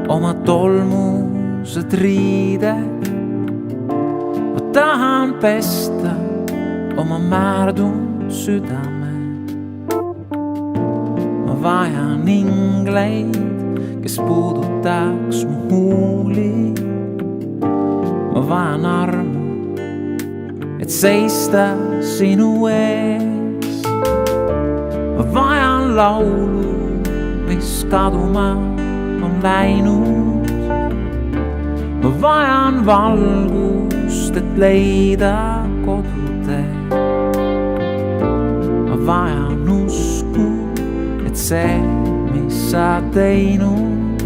oma tolmused riided. Ma tahan pesta oma määrdunud südame. Ma vajan ingleid, kes puudutaks mu huuli. Ma vajan armu, et seista sinu ees. Ma vajan laulu, mis kaduma on läinud. Ma vajan valgust, et leida kodutee. Ma vajan usku, et see, mis sa teinud,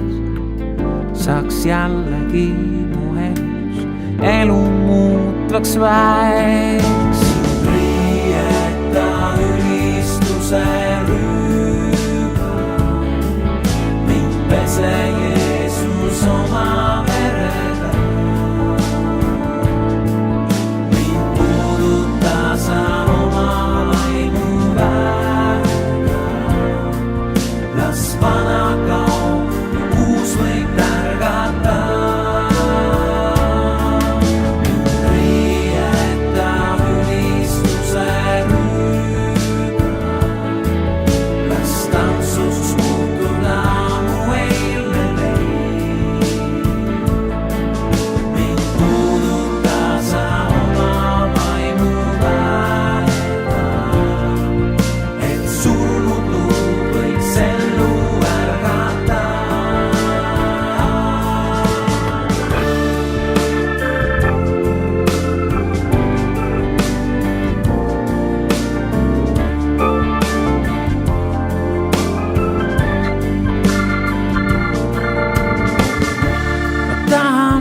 saaks jällegi mu elus elu muutvaks väeks. Riieta ülistuse rüüga, mind pese Jeesus oma verega. Mind puuduta sa oma vaimu väega. Las vana kaob ja uus võib tärgata.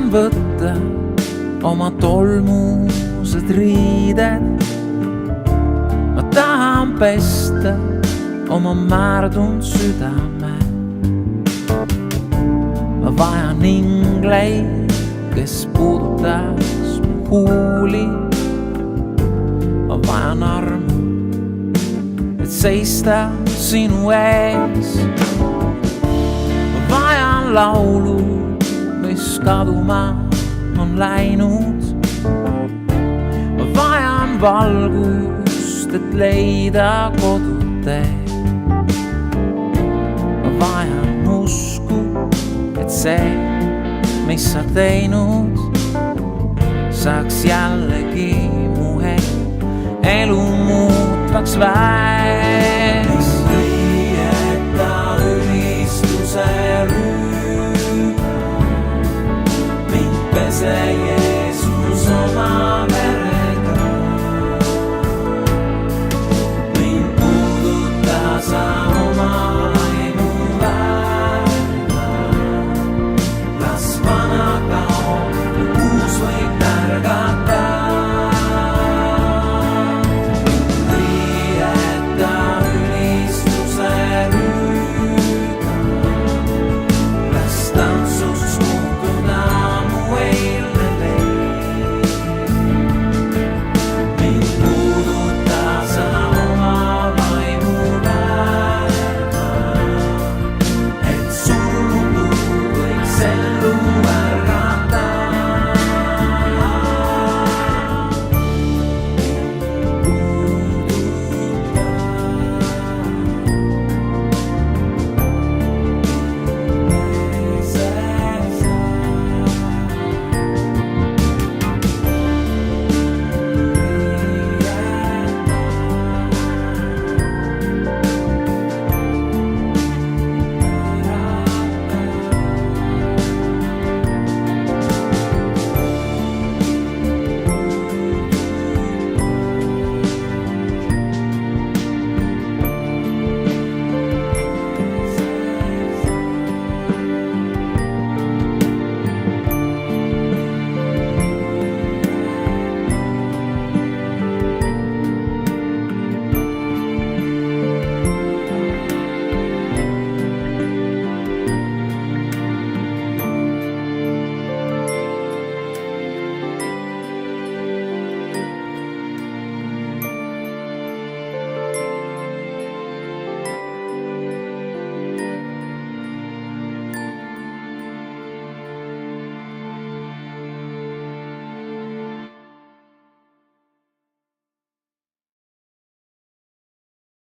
Võtta oma tolmused riided. Ma tahan pesta oma määrdunud südame. Ma vajan ingleid, kes puudutaks mu huuli. Ma vajan armu, et seista sinu ees. Ma vajan laulu, mis kaduma on läinud. Ma vajan valgust, et leida kodutee. Ma vajan usku, et see, mis sa teinud, saaks jällegi mu elu muutvaks väeks. Riieta ülistuse rüüga, mind pese Jeesus oma